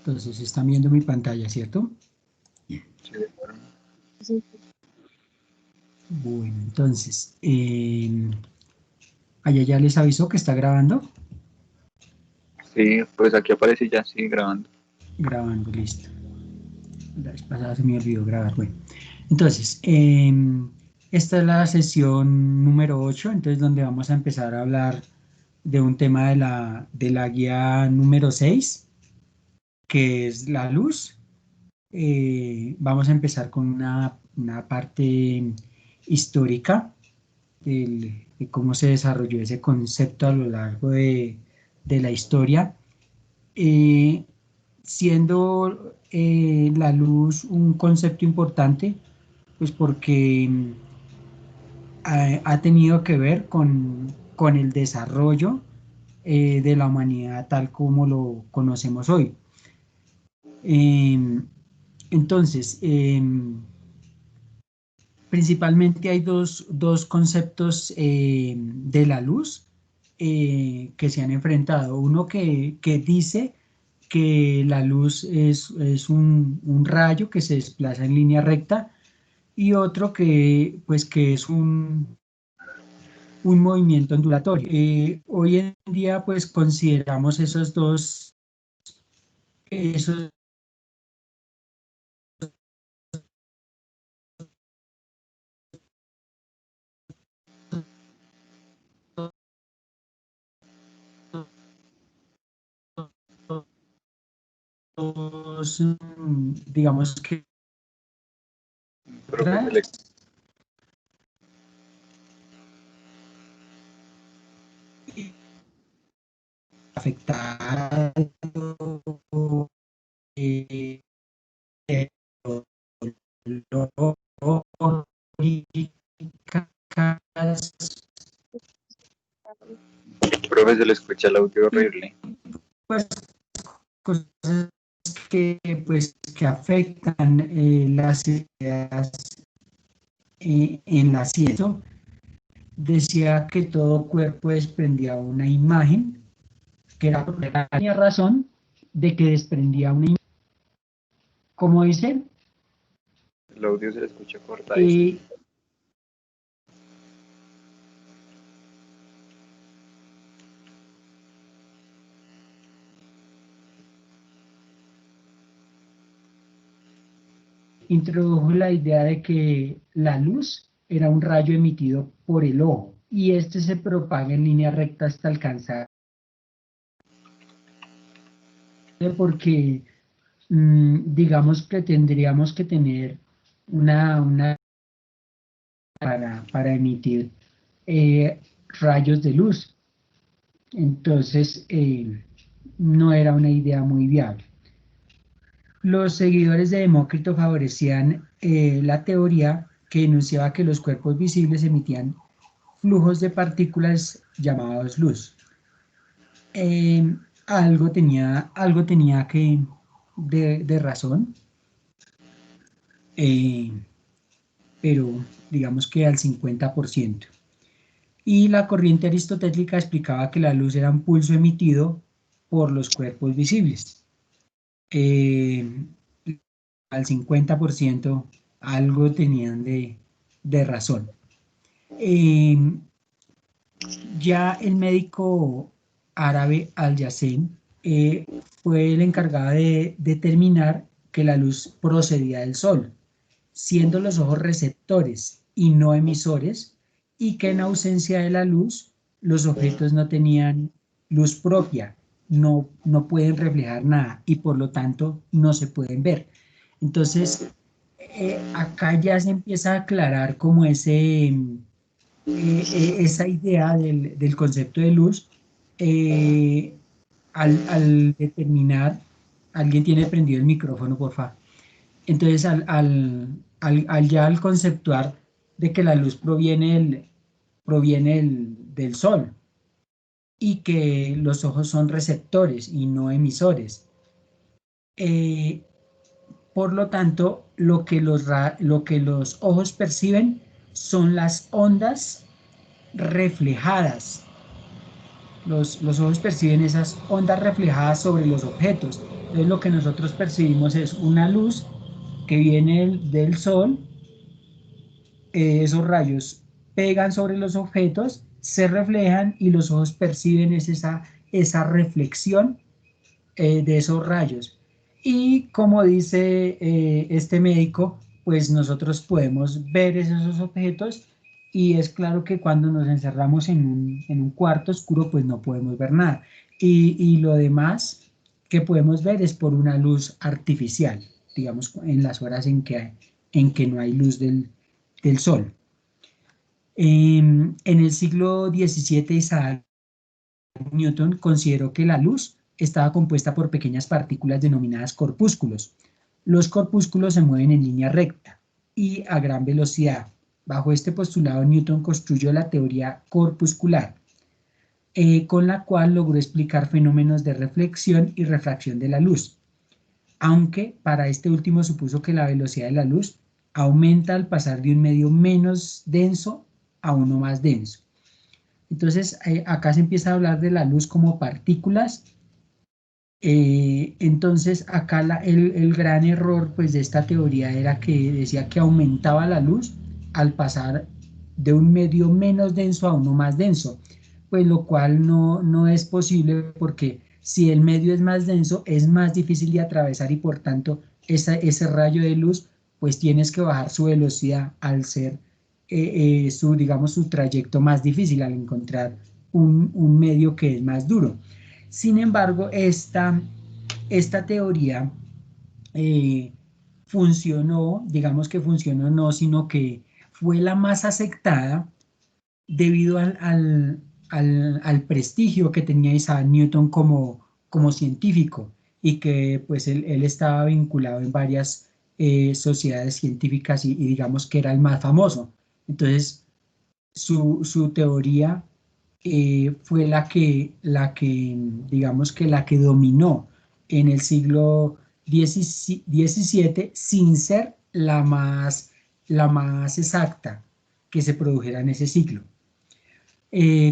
Entonces, están viendo mi pantalla, ¿cierto? Sí, de acuerdo. Sí. Bueno, entonces, ¿allá ya les avisó que está grabando? Sí, pues aquí aparece ya, sí, grabando. Grabando, listo. La vez pasada se me olvidó grabar, bueno. Entonces, esta es la sesión número 8, entonces donde vamos a empezar a hablar de un tema de la guía número 6, que es la luz. Vamos a empezar con una parte histórica de cómo se desarrolló ese concepto a lo largo de la historia, siendo la luz un concepto importante, pues porque ha tenido que ver con el desarrollo de la humanidad tal como lo conocemos hoy. Entonces, principalmente hay dos conceptos de la luz que se han enfrentado. Uno que dice que la luz es un rayo que se desplaza en línea recta, y otro pues, que es un movimiento ondulatorio. Hoy en día pues consideramos esos dos, digamos que Profe, se le, afectar eh, profe, se le escucha el audio horrible. pues, cosas que, pues, que afectan las ideas en la ciencia. Decía que todo cuerpo desprendía una imagen, que era por la razón de que desprendía una imagen. Como dice, El audio se le escucha cortadísimo. introdujo la idea de que la luz era un rayo emitido por el ojo y este se propaga en línea recta hasta alcanzar, porque digamos que tendríamos que tener una para emitir rayos de luz. Entonces, no era una idea muy viable. Los seguidores de Demócrito favorecían la teoría que enunciaba que los cuerpos visibles emitían flujos de partículas llamados luz. Algo tenía que de razón, pero digamos que al 50%. Y la corriente aristotélica explicaba que la luz era un pulso emitido por los cuerpos visibles. Al 50% algo tenían de razón. Ya el médico árabe Al-Yassin fue el encargado de determinar que la luz procedía del sol, siendo los ojos receptores y no emisores, y que en ausencia de la luz, los objetos no tenían luz propia, no pueden reflejar nada y por lo tanto no se pueden ver. Entonces, acá ya se empieza a aclarar como esa idea del concepto de luz, eh, al determinar, alguien tiene prendido el micrófono, por favor. Entonces, al conceptuar de que la luz proviene del sol y que los ojos son receptores y no emisores. Por lo tanto, lo que los ojos perciben son las ondas reflejadas. Los ojos perciben esas ondas reflejadas sobre los objetos Entonces lo que nosotros percibimos es una luz que viene del sol, esos rayos pegan sobre los objetos, se reflejan y los ojos perciben esa reflexión de esos rayos. Y como dice este médico, pues nosotros podemos ver esos objetos y es claro que cuando nos encerramos en un cuarto oscuro, pues no podemos ver nada. Y lo demás que podemos ver es por una luz artificial, digamos, en las horas en que no hay luz del sol. En el siglo XVII, Isaac Newton consideró que la luz estaba compuesta por pequeñas partículas denominadas corpúsculos. Los corpúsculos se mueven en línea recta y a gran velocidad. Bajo este postulado, Newton construyó la teoría corpuscular, con la cual logró explicar fenómenos de reflexión y refracción de la luz, aunque para este último supuso que la velocidad de la luz aumenta al pasar de un medio menos denso a uno más denso. Entonces, acá se empieza a hablar de la luz como partículas. Entonces, acá el gran error pues, de esta teoría era que decía que aumentaba la luz al pasar de un medio menos denso a uno más denso, pues lo cual no es posible porque si el medio es más denso, es más difícil de atravesar y por tanto ese rayo de luz, pues tienes que bajar su velocidad al ser digamos, su trayecto más difícil al encontrar un medio que es más duro. Sin embargo, esta teoría funcionó, digamos que funcionó no, sino que fue la más aceptada debido al prestigio que tenía Isaac Newton como científico y que pues él estaba vinculado en varias sociedades científicas y digamos que era el más famoso. Entonces, su teoría fue digamos que la que dominó en el siglo XVII sin ser la más exacta que se produjera en ese siglo.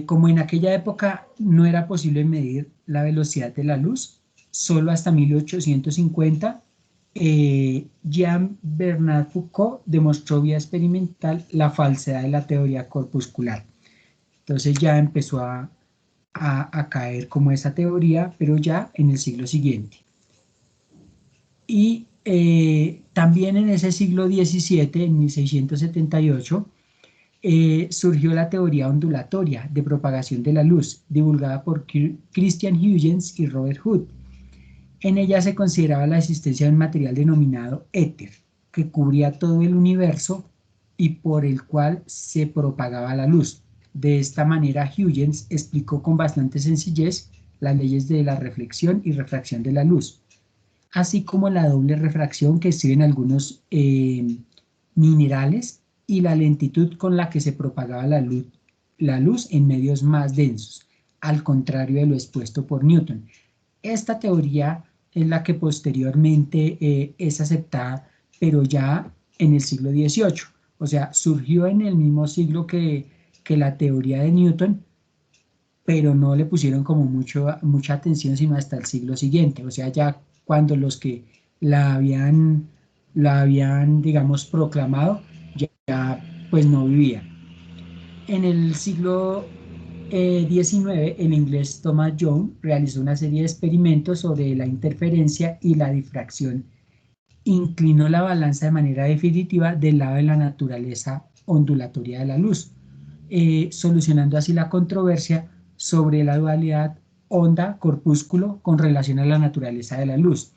Como en aquella época no era posible medir la velocidad de la luz, solo hasta 1850, Jean-Bernard Foucault demostró vía experimental la falsedad de la teoría corpuscular. Entonces ya empezó a caer como esa teoría, pero ya en el siglo siguiente. Y también en ese siglo XVII, en 1678, surgió la teoría ondulatoria de propagación de la luz, divulgada por Christian Huygens y Robert Hood. En ella se consideraba la existencia de un material denominado éter, que cubría todo el universo y por el cual se propagaba la luz. De esta manera, Huygens explicó con bastante sencillez las leyes de la reflexión y refracción de la luz, así como la doble refracción que exhiben algunos minerales y la lentitud con la que se propagaba la luz en medios más densos, al contrario de lo expuesto por Newton. Esta teoría es la que posteriormente es aceptada, pero ya en el siglo XVIII. O sea, surgió en el mismo siglo que la teoría de Newton, pero no le pusieron como mucha atención sino hasta el siglo siguiente. O sea, ya cuando los que la habían digamos, proclamado, ya pues no vivía. En el siglo XIX, el inglés Thomas Young realizó una serie de experimentos sobre la interferencia y la difracción. Inclinó la balanza de manera definitiva del lado de la naturaleza ondulatoria de la luz, solucionando así la controversia sobre la dualidad onda-corpúsculo con relación a la naturaleza de la luz.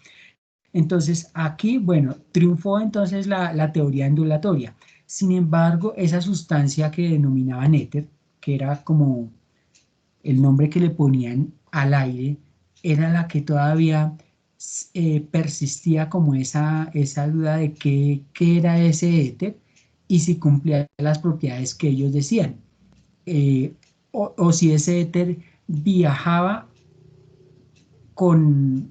Entonces, aquí, bueno, triunfó entonces la teoría ondulatoria. Sin embargo, esa sustancia que denominaban éter, que era como el nombre que le ponían al aire, era la que todavía persistía como esa duda de qué era ese éter y si cumplía las propiedades que ellos decían. O si ese éter viajaba con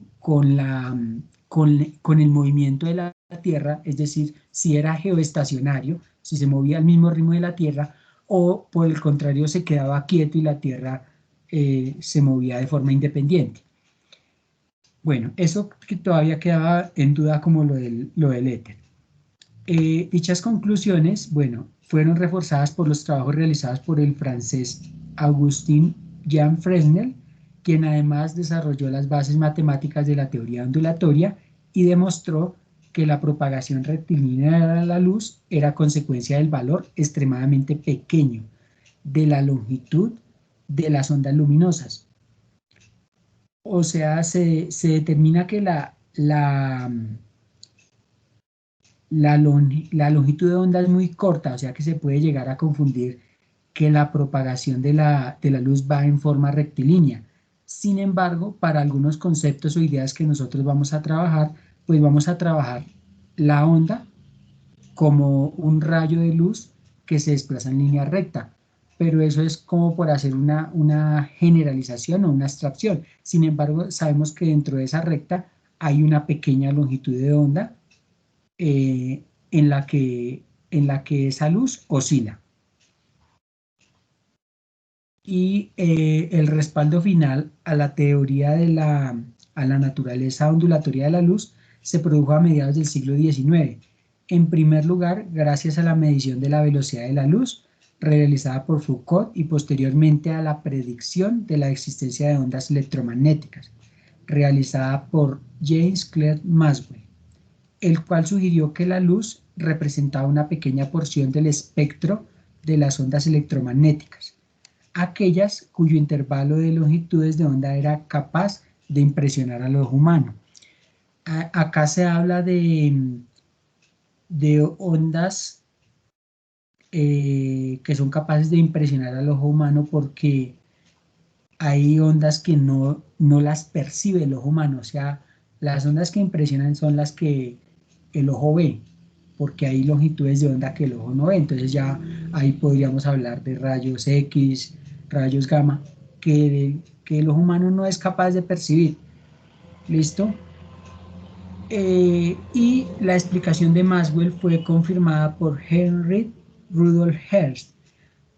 el movimiento de la Tierra, es decir, si era geoestacionario, si se movía al mismo ritmo de la Tierra, o por el contrario se quedaba quieto y la Tierra se movía de forma independiente. Bueno, eso que todavía quedaba en duda como lo del éter. Dichas conclusiones, bueno, fueron reforzadas por los trabajos realizados por el francés Augustin Jean Fresnel, quien además desarrolló las bases matemáticas de la teoría ondulatoria y demostró que la propagación rectilínea de la luz era consecuencia del valor extremadamente pequeño de la longitud de las ondas luminosas. O sea, se determina que la longitud de onda es muy corta, o sea que se puede llegar a confundir que la propagación de la luz va en forma rectilínea. Sin embargo, para algunos conceptos o ideas que nosotros vamos a trabajar, pues vamos a trabajar la onda como un rayo de luz que se desplaza en línea recta. Pero eso es como por hacer una generalización o una abstracción. Sin embargo, sabemos que dentro de esa recta hay una pequeña longitud de onda eh, en, en la que esa luz oscila. Y el respaldo final a la teoría a la naturaleza ondulatoria de la luz se produjo a mediados del siglo XIX. En primer lugar, gracias a la medición de la velocidad de la luz realizada por Foucault y posteriormente a la predicción de la existencia de ondas electromagnéticas realizada por James Clerk Maxwell, el cual sugirió que la luz representaba una pequeña porción del espectro de las ondas electromagnéticas, aquellas cuyo intervalo de longitudes de onda era capaz de impresionar al ojo humano. Acá se habla de ondas que son capaces de impresionar al ojo humano porque hay ondas que no las percibe el ojo humano, o sea, las ondas que impresionan son las que el ojo ve, porque hay longitudes de onda que el ojo no ve, entonces ya ahí podríamos hablar de rayos X, rayos gamma, que el ojo humano no es capaz de percibir. ¿Listo? Y la explicación de Maxwell fue confirmada por Heinrich Rudolf Hertz,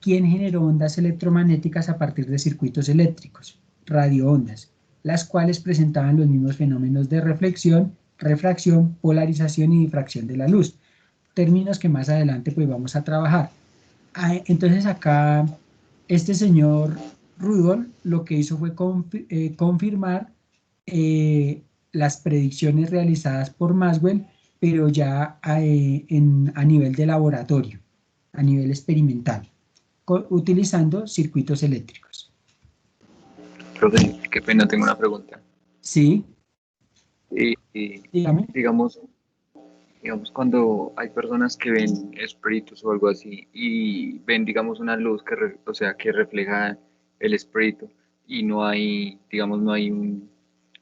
quien generó ondas electromagnéticas a partir de circuitos eléctricos, radioondas, las cuales presentaban los mismos fenómenos de reflexión, refracción, polarización y difracción de la luz, términos que más adelante pues vamos a trabajar. Entonces acá este señor Rudolf lo que hizo fue confirmar eh, las predicciones realizadas por Maxwell, pero ya a nivel de laboratorio, a nivel experimental utilizando circuitos eléctricos. Profe, qué pena, tengo una pregunta. Sí, Y, dígame. digamos, digamos, cuando hay personas que ven espíritus o algo así y ven, digamos, una luz que, o sea, que refleja el espíritu y no hay, digamos, no hay un,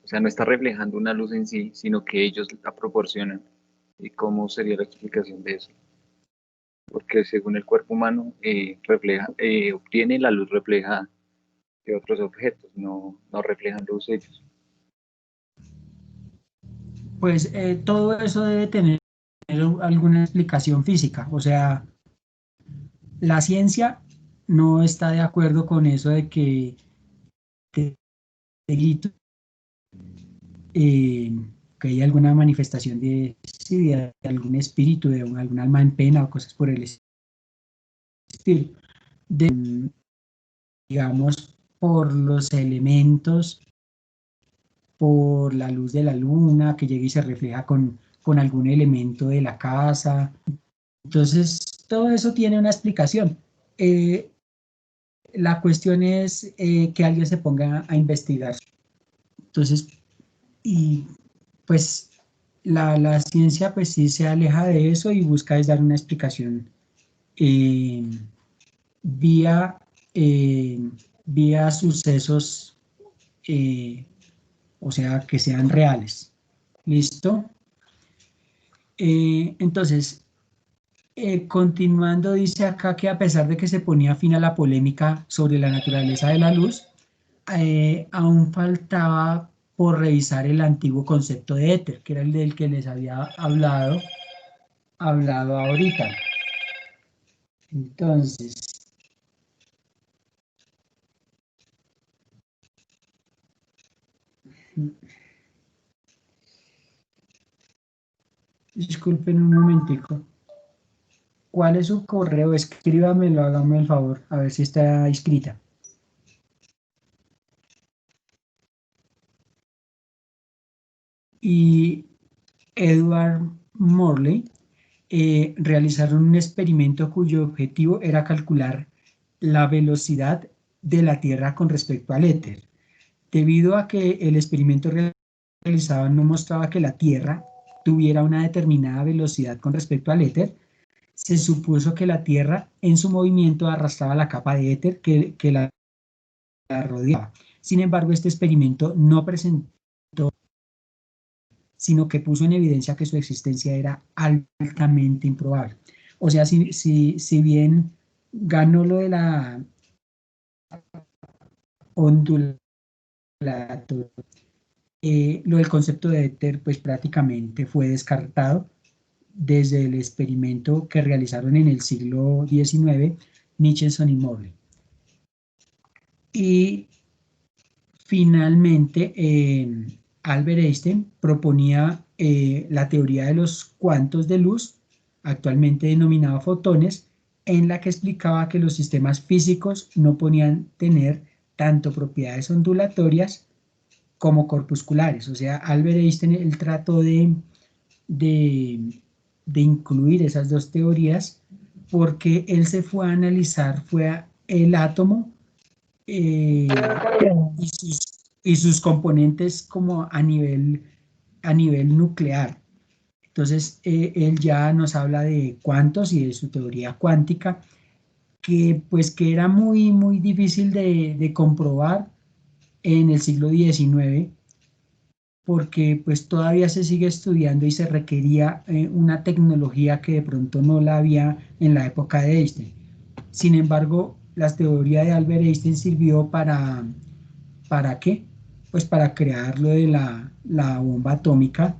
o sea, no está reflejando una luz en sí, sino que ellos la proporcionan. ¿Y cómo sería la explicación de eso? Porque según el cuerpo humano, refleja, obtiene la luz reflejada de otros objetos, no reflejan luz ellos. Pues todo eso debe tener alguna explicación física. O sea, la ciencia no está de acuerdo con eso de que, eh, que hay alguna manifestación sí, de algún espíritu, de algún alma en pena o cosas por el estilo. Digamos, por los elementos, por la luz de la luna que llega y se refleja con algún elemento de la casa. Entonces, todo eso tiene una explicación. Eh, la cuestión es que alguien se ponga a investigar. Entonces, y pues la ciencia pues sí se aleja de eso y busca es dar una explicación eh, vía, eh, vía sucesos, o sea, que sean reales. ¿Listo? Entonces, continuando, dice acá que a pesar de que se ponía fin a la polémica sobre la naturaleza de la luz, aún faltaba por revisar el antiguo concepto de éter, que era el del que les había hablado ahorita. Entonces, Disculpen un momentico. ¿Cuál es su correo? Escríbamelo, hágame el favor, a ver si está inscrita. Y Edward Morley realizaron un experimento cuyo objetivo era calcular la velocidad de la Tierra con respecto al éter. Debido a que el experimento realizado no mostraba que la Tierra tuviera una determinada velocidad con respecto al éter, se supuso que la Tierra en su movimiento arrastraba la capa de éter que la rodeaba. Sin embargo, este experimento no presentó, sino que puso en evidencia que su existencia era altamente improbable. O sea, si bien ganó lo de la ondulación, lo del concepto de éter pues prácticamente fue descartado desde el experimento que realizaron en el siglo XIX Michelson y Morley. Y finalmente Albert Einstein proponía la teoría de los cuantos de luz, actualmente denominado fotones, en la que explicaba que los sistemas físicos no podían tener tanto propiedades ondulatorias como corpusculares. O sea, Albert Einstein él trató de, de incluir esas dos teorías porque él se fue a analizar, el átomo eh, y sus componentes como a nivel nuclear. Entonces, él ya nos habla de cuantos y de su teoría cuántica, que pues que era muy, muy difícil de comprobar en el siglo XIX, porque pues todavía se sigue estudiando y se requería una tecnología que de pronto no la había en la época de Einstein. Sin embargo, la teoría de Albert Einstein sirvió ¿para qué? Pues para crear lo de la bomba atómica,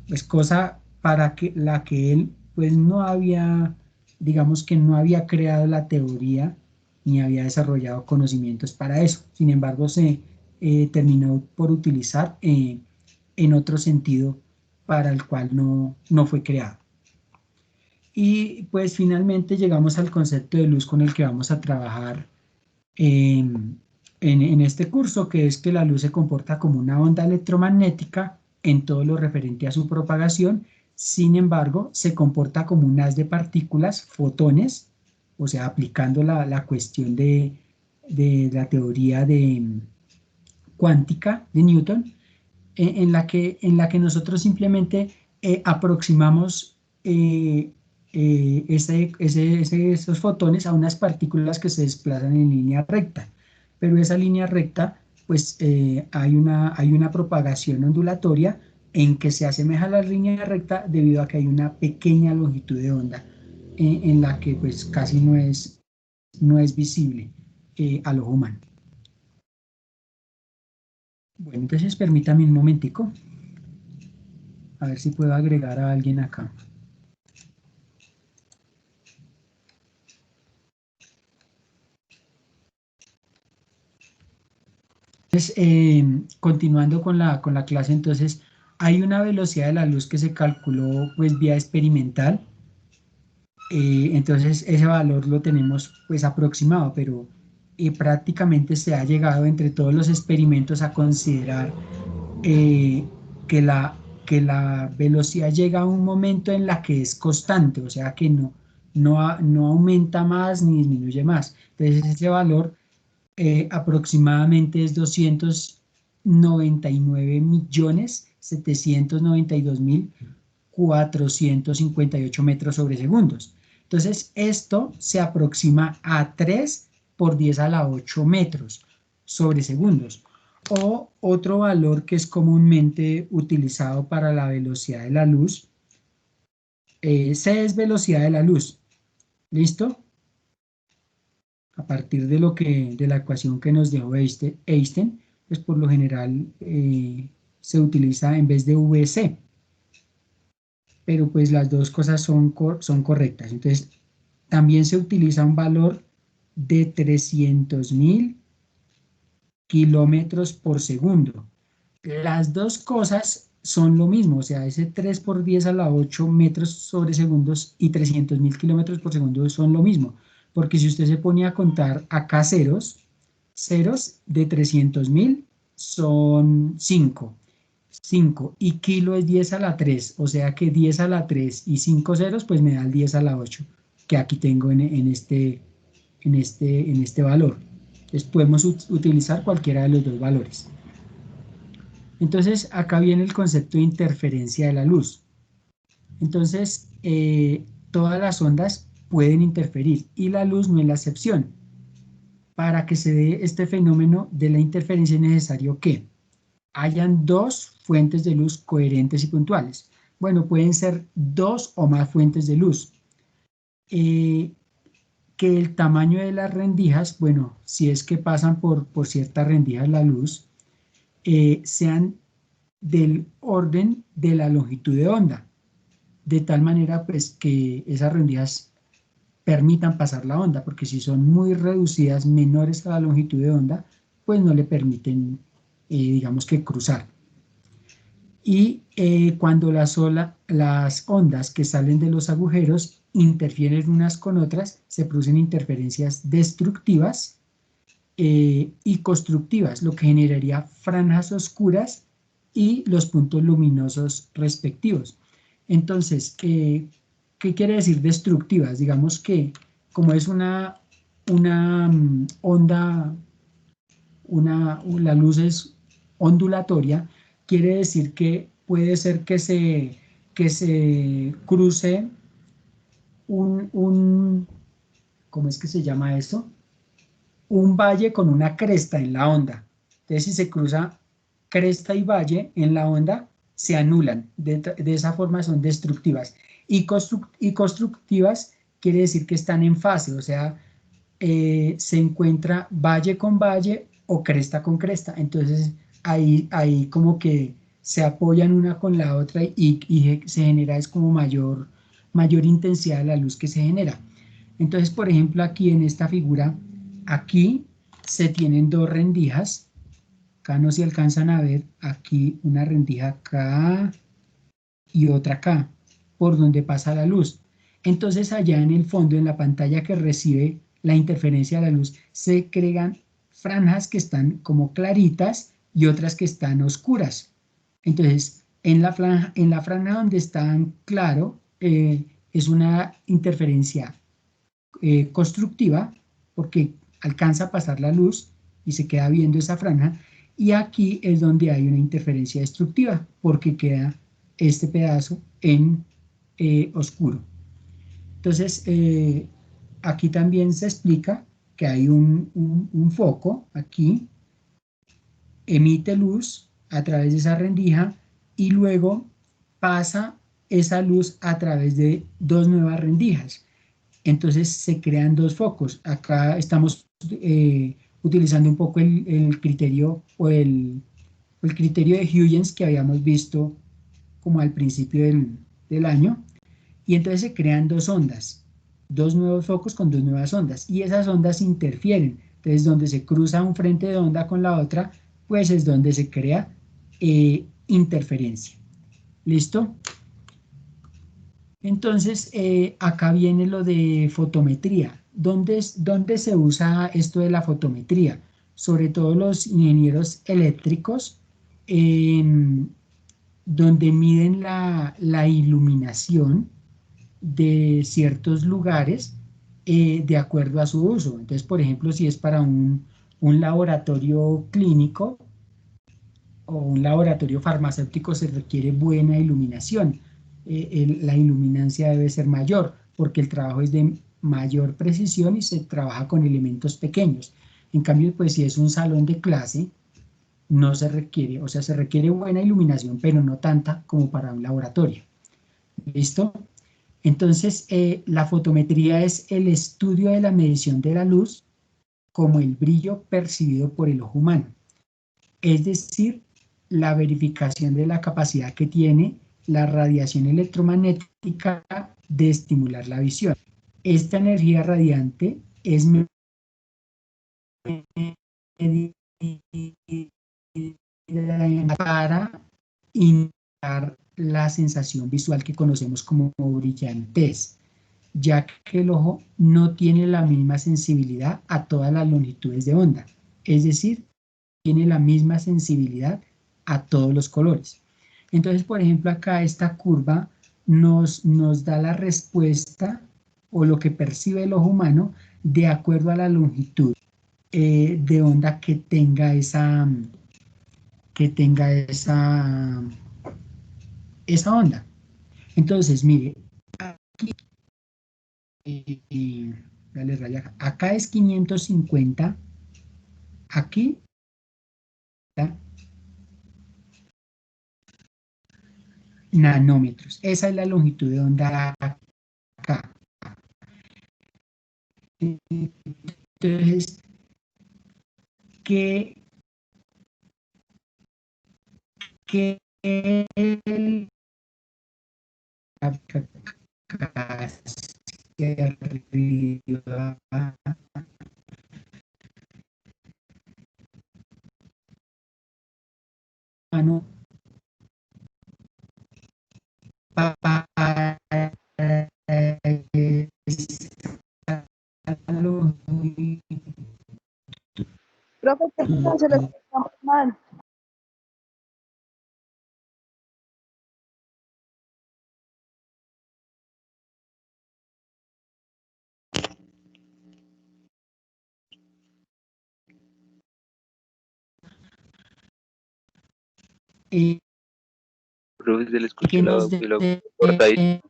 pues cosa para que la que él pues no había, digamos que no había creado la teoría ni había desarrollado conocimientos para eso. Sin embargo, se terminó por utilizar en otro sentido para el cual no fue creado. Y pues finalmente llegamos al concepto de luz con el que vamos a trabajar en este curso, que es que la luz se comporta como una onda electromagnética en todo lo referente a su propagación. Sin embargo, se comporta como un haz de partículas, fotones, o sea, aplicando la cuestión de la teoría cuántica de Newton, en la que nosotros simplemente aproximamos esos fotones a unas partículas que se desplazan en línea recta. Pero esa línea recta, pues hay una propagación ondulatoria en que se asemeja a la línea recta debido a que hay una pequeña longitud de onda en la que pues casi no es visible al ojo humano. Bueno, entonces permítame un momentico. A ver si puedo agregar a alguien acá. Entonces, continuando con la clase, entonces, hay una velocidad de la luz que se calculó pues vía experimental. Entonces, ese valor lo tenemos pues aproximado, pero prácticamente se ha llegado entre todos los experimentos a considerar eh, que la velocidad llega a un momento en la que es constante, o sea que no aumenta más ni disminuye más. Entonces ese valor aproximadamente es 299.792.458 metros sobre segundos. Entonces esto se aproxima a 3 por 10 a la 8 metros sobre segundos. O otro valor que es comúnmente utilizado para la velocidad de la luz, C es velocidad de la luz. ¿Listo? A partir de la ecuación que nos dejó Einstein, pues por lo general se utiliza en vez de VC, pero pues las dos cosas son correctas. Entonces, también se utiliza un valor de 300.000 kilómetros por segundo. Las dos cosas son lo mismo, o sea, ese 3 por 10 a la 8 metros sobre segundos y 300.000 kilómetros por segundo son lo mismo, porque si usted se pone a contar acá ceros, ceros de 300.000 son 5, 5 y kilo es 10 a la 3, o sea que 10 a la 3 y 5 ceros pues me da el 10 a la 8, que aquí tengo en este valor. Entonces podemos utilizar cualquiera de los dos valores. Entonces, acá viene el concepto de interferencia de la luz. Entonces, todas las ondas pueden interferir y la luz no es la excepción. Para que se dé este fenómeno de la interferencia es necesario que hayan dos fuentes de luz coherentes y puntuales. Bueno, pueden ser dos o más fuentes de luz. Que el tamaño de las rendijas, bueno, si es que pasan por ciertas rendijas la luz, sean del orden de la longitud de onda, de tal manera pues que esas rendijas permitan pasar la onda, porque si son muy reducidas, menores a la longitud de onda, pues no le permiten, digamos que cruzar. Y cuando las ondas que salen de los agujeros interfieren unas con otras, se producen interferencias destructivas y constructivas, lo que generaría franjas oscuras y los puntos luminosos respectivos. Entonces, ¿qué quiere decir destructivas? Digamos que como es una onda, la luz es ondulatoria, quiere decir que puede ser que se cruce un, ¿cómo es que se llama eso? Un valle con una cresta en la onda. Entonces, si se cruza cresta y valle en la onda, se anulan. De esa forma son destructivas. Y constructivas quiere decir que están en fase, o sea, se encuentra valle con valle o cresta con cresta. Entonces, ahí como que se apoyan una con la otra y se genera es como mayor intensidad de la luz que se genera. Entonces, por ejemplo, aquí en esta figura, aquí se tienen dos rendijas. Acá no se alcanzan a ver, aquí una rendija acá y otra acá, por donde pasa la luz. Entonces, allá en el fondo, en la pantalla que recibe la interferencia de la luz, se crean franjas que están como claritas y otras que están oscuras. Entonces, en la franja donde están claro, es una interferencia constructiva, porque alcanza a pasar la luz y se queda viendo esa franja, y aquí es donde hay una interferencia destructiva, porque queda este pedazo en oscuro. Entonces, aquí también se explica que hay un foco aquí, emite luz a través de esa rendija y luego pasa esa luz a través de dos nuevas rendijas. Entonces se crean dos focos. Acá estamos utilizando un poco el criterio el criterio de Huygens que habíamos visto como al principio del año. Y entonces se crean dos ondas, dos nuevos focos con dos nuevas ondas. Y esas ondas interfieren. Entonces donde se cruza un frente de onda con la otra, pues es donde se crea interferencia. ¿Listo? Entonces, acá viene lo de fotometría. ¿Dónde se usa esto de la fotometría? Sobre todo los ingenieros eléctricos, donde miden la iluminación de ciertos lugares de acuerdo a su uso. Entonces, por ejemplo, si es para un laboratorio clínico o un laboratorio farmacéutico, se requiere buena iluminación. La iluminancia debe ser mayor porque el trabajo es de mayor precisión y se trabaja con elementos pequeños. En cambio, pues si es un salón de clase, no se requiere, o sea, se requiere buena iluminación, pero no tanta como para un laboratorio. ¿Listo? Entonces, la fotometría es el estudio de la medición de la luz como el brillo percibido por el ojo humano. Es decir, la verificación de la capacidad que tiene la radiación electromagnética de estimular la visión. Esta energía radiante es medida para la sensación visual que conocemos como brillantez, ya que el ojo no tiene la misma sensibilidad a todas las longitudes de onda, es decir, tiene la misma sensibilidad a todos los colores. Entonces, por ejemplo, acá esta curva nos da la respuesta o lo que percibe el ojo humano de acuerdo a la longitud de onda que tenga esa onda. Entonces, mire, aquí, dale raya, acá es 550, aquí nanómetros. Esa es la longitud de onda acá. Entonces, ¿qué el acá hacia arriba mano Profe, se lo escuchamos mal. y Profe, se le que escucha el nos audio cortadito.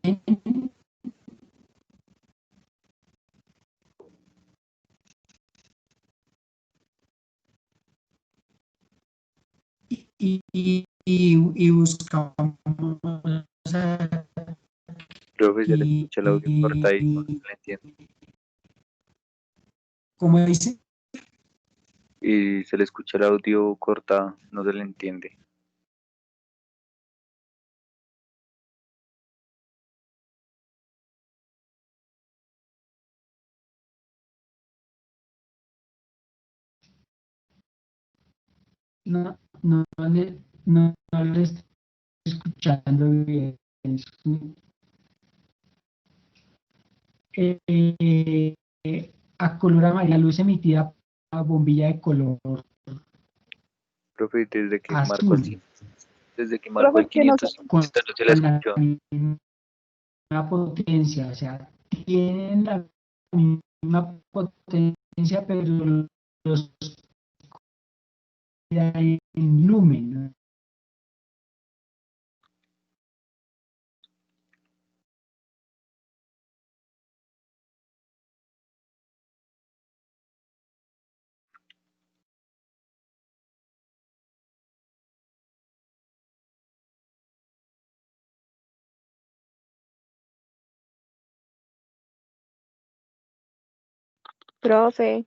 y buscamos Profe, se le aquí, escucha el audio cortadito, no se le entiende. ¿cómo dice? Y se le escucha el audio cortado, no se le entiende. No le estoy escuchando bien. A color amarillo, la luz emitida a bombilla de color Profe, desde que marcó azul, desde que marcó Profe, el que no se... 550 no se le con la escuchó. misma potencia, o sea, tienen la misma potencia, pero los en lumen, ¿no? Profe,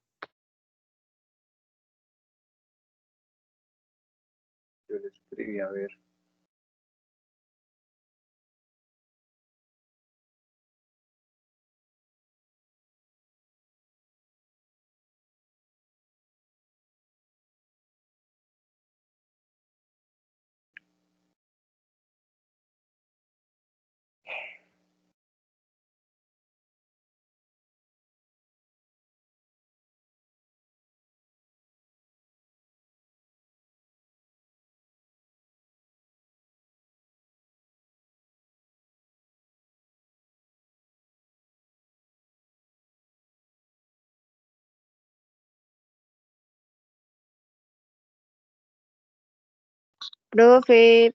Yo le escribí a ver. profe,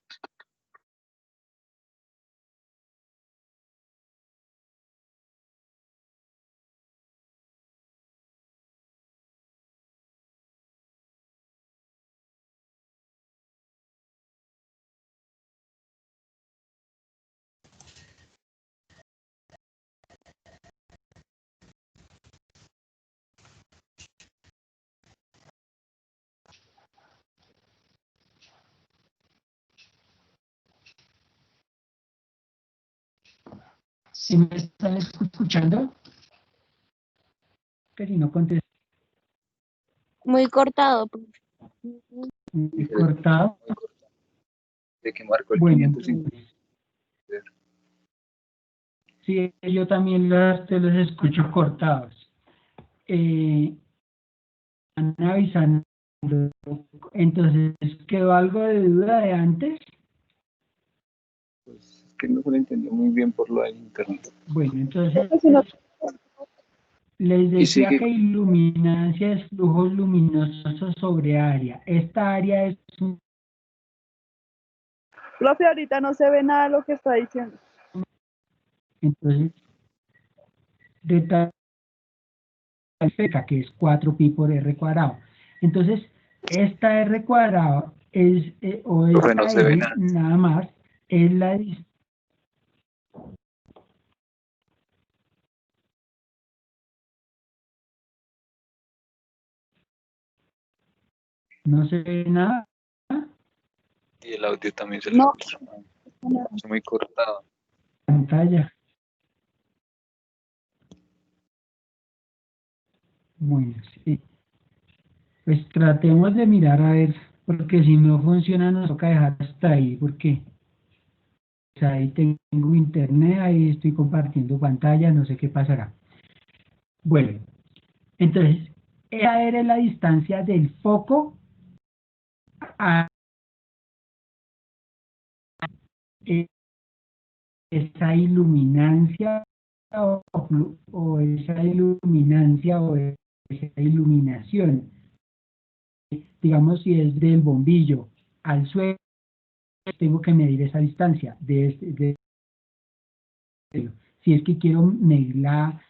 ¿Sí me están escuchando? Pero no contesté, muy cortado. muy cortado. de que marcó el Bueno, 550. sí, yo también te los escucho cortados. Están avisando. Entonces, ¿quedó algo de duda de antes? Pues es que no se lo entendió muy bien por lo del internet. Bueno, entonces Profe, si no, les Y decía sigue, que iluminancia es flujos luminosos sobre área. Esta área es un... profe, ahorita no se ve nada de lo que está diciendo. Entonces, de tal esfera, que es 4pi por r cuadrado. Entonces, esta r cuadrado es, o profe, no esta se ve r nada. nada más, es la... No se ve nada. Y el audio también se lo No, escucha muy cortado. Pantalla. Bueno, sí. Pues tratemos de mirar a ver, porque si no funciona nos toca dejar hasta ahí, porque pues, ahí tengo internet, ahí estoy compartiendo pantalla, no sé qué pasará. Bueno, entonces, esa era la distancia del foco a esa iluminancia o esa iluminancia o esa iluminación. Digamos, si es del bombillo al suelo, tengo que medir esa distancia si es que quiero medir la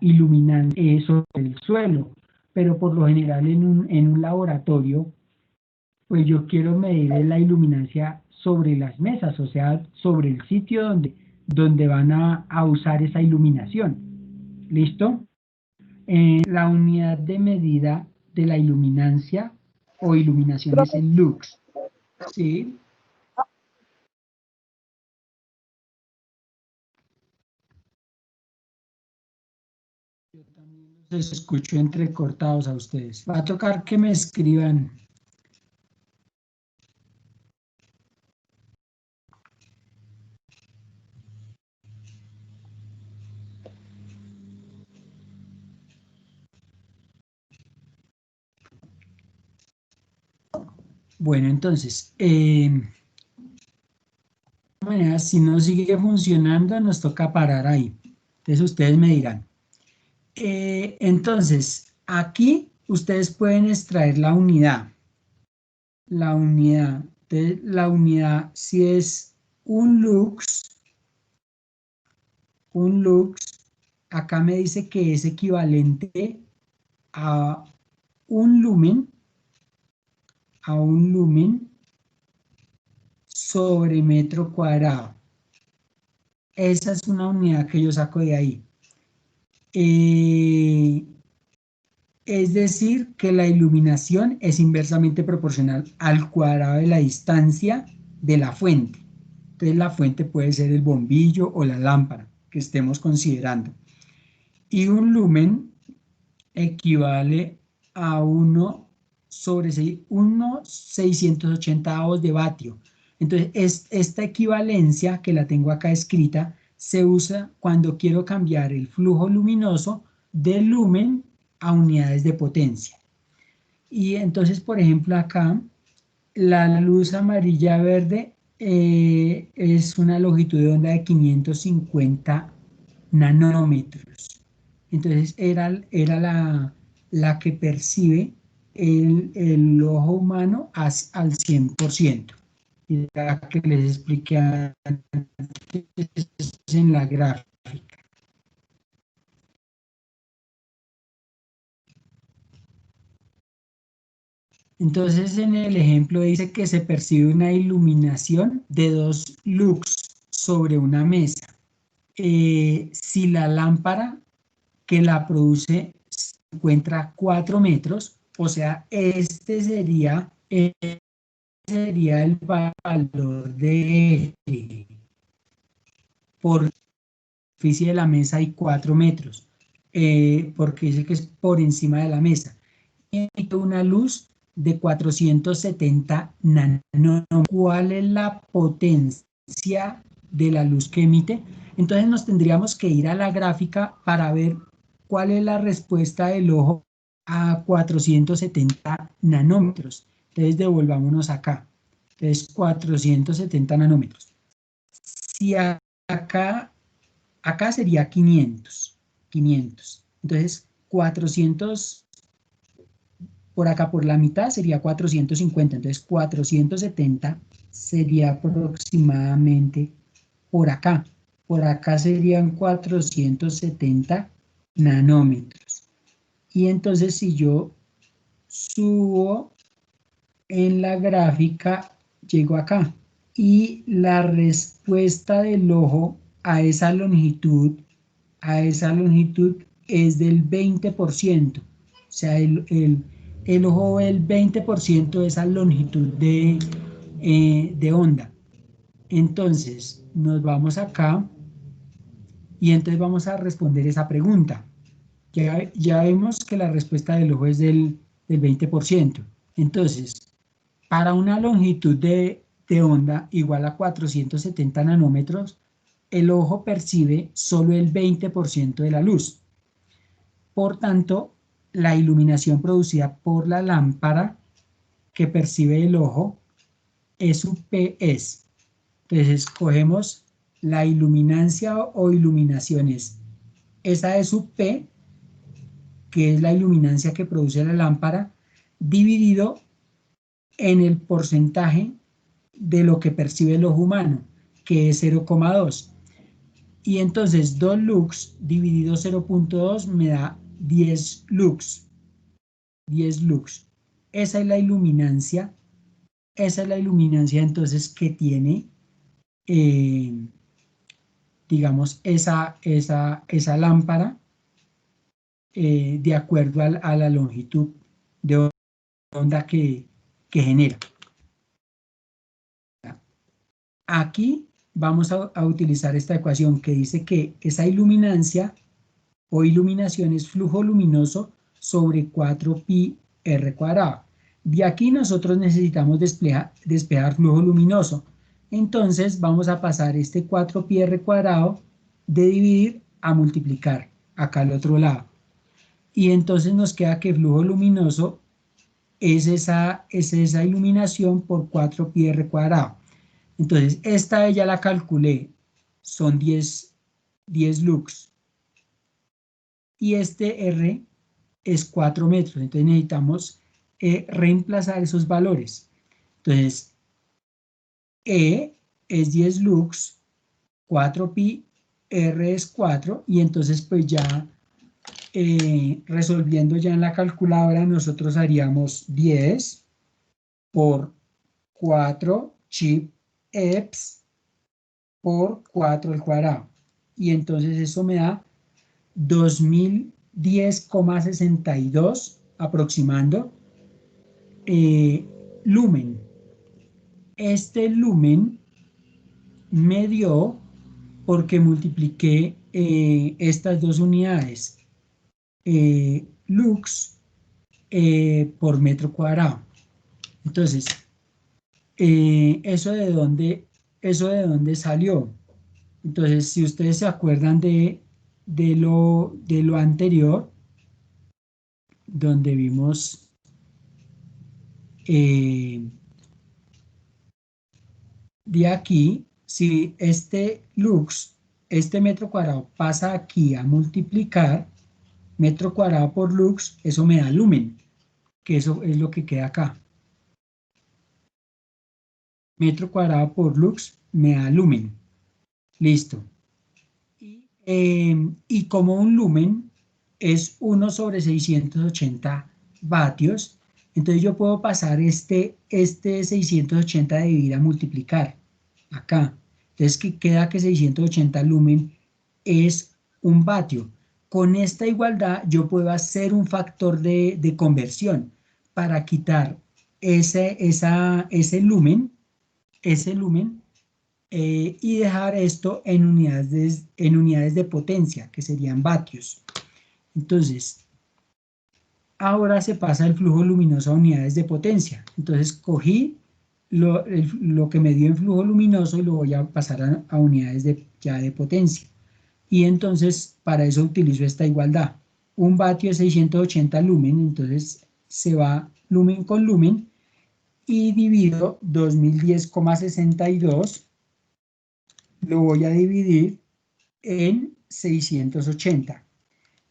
iluminancia sobre el suelo, pero por lo general en un laboratorio, pues yo quiero medir la iluminancia sobre las mesas, o sea, sobre el sitio donde van a usar esa iluminación. ¿Listo? La unidad de medida de la iluminancia o iluminación es profe, el lux. ¿Sí? Yo también los escucho entrecortados a ustedes. Va a tocar que me escriban. Bueno, entonces, de todas maneras, si no sigue funcionando, nos toca parar ahí. Entonces, ustedes me dirán. Entonces, aquí ustedes pueden extraer la unidad. La unidad. Entonces, la unidad, si es un lux, acá me dice que es equivalente a un lumen, sobre metro cuadrado. Esa es una unidad que yo saco de ahí. Es decir, que la iluminación es inversamente proporcional al cuadrado de la distancia de la fuente. Entonces la fuente puede ser el bombillo o la lámpara que estemos considerando. Y un lumen equivale a 1/680 de vatio. Entonces, esta equivalencia que la tengo acá escrita se usa cuando quiero cambiar el flujo luminoso del lumen a unidades de potencia. Y entonces, por ejemplo, acá la luz amarilla verde es una longitud de onda de 550 nanómetros. Entonces era la que percibe el ojo humano al 100%. Y la que les expliqué antes en la gráfica. Entonces en el ejemplo dice que se percibe una iluminación de 2 lux sobre una mesa. Si la lámpara que la produce se encuentra a 4 metros, o sea, este sería el valor de por superficie de la mesa hay 4 metros, porque dice que es por encima de la mesa. Y una luz de 470 nanómetros. ¿Cuál es la potencia de la luz que emite? Entonces nos tendríamos que ir a la gráfica para ver cuál es la respuesta del ojo a 470 nanómetros. Entonces devolvámonos acá. Entonces 470 nanómetros. Si acá sería 500. Entonces 400 por acá por la mitad sería 450, entonces 470 sería aproximadamente por acá serían 470 nanómetros. Y entonces si yo subo en la gráfica, llego acá, y la respuesta del ojo a esa longitud es del 20%, o sea, el ojo ve el 20% de esa longitud de onda. Entonces, nos vamos acá y entonces vamos a responder esa pregunta. Ya vemos que la respuesta del ojo es del 20%. Entonces, para una longitud de onda igual a 470 nanómetros, el ojo percibe solo el 20% de la luz. Por tanto, la iluminación producida por la lámpara que percibe el ojo, E sub P es. Entonces, escogemos la iluminancia o iluminaciones. Esa E sub P, que es la iluminancia que produce la lámpara, dividido en el porcentaje de lo que percibe el ojo humano, que es 0,2. Y entonces 2 lux dividido 0,2 me da 10 lux. 10 lux. Esa es la iluminancia entonces que tiene, digamos, esa lámpara de acuerdo a la longitud de onda que genera. Aquí vamos a utilizar esta ecuación que dice que esa iluminancia o iluminación es flujo luminoso sobre 4pi r cuadrado. De aquí nosotros necesitamos despejar flujo luminoso. Entonces vamos a pasar este 4pi r cuadrado de dividir a multiplicar acá al otro lado. Y entonces nos queda que flujo luminoso es esa iluminación por 4pi r cuadrado. Entonces esta ya la calculé, son 10 lux. Y este R es 4 metros, entonces necesitamos reemplazar esos valores. Entonces, E es 10 lux, 4pi, R es 4, y entonces pues ya resolviendo ya en la calculadora nosotros haríamos 10 por 4 chip EPS por 4 al cuadrado. Y entonces eso me da 2010,62 aproximando lumen. Este lumen me dio porque multipliqué estas dos unidades, lux por metro cuadrado. Entonces, ¿eso de dónde salió? Entonces, si ustedes se acuerdan de lo anterior, donde vimos de aquí, si este lux, este metro cuadrado pasa aquí a multiplicar metro cuadrado por lux, eso me da lumen, que eso es lo que queda acá. Metro cuadrado por lux me da lumen. Listo. Y como un lumen es 1 sobre 680 vatios, entonces yo puedo pasar este 680 de dividir a multiplicar acá. Entonces queda que 680 lumen es un vatio. Con esta igualdad yo puedo hacer un factor de conversión para quitar ese lumen, y dejar esto en unidades de potencia, que serían vatios. Entonces, ahora se pasa el flujo luminoso a unidades de potencia. Entonces cogí lo que me dio en flujo luminoso y lo voy a pasar a unidades ya de potencia. Y entonces para eso utilizo esta igualdad. 1 vatio es 680 lumen, entonces se va lumen con lumen y divido 2010,62, lo voy a dividir en 680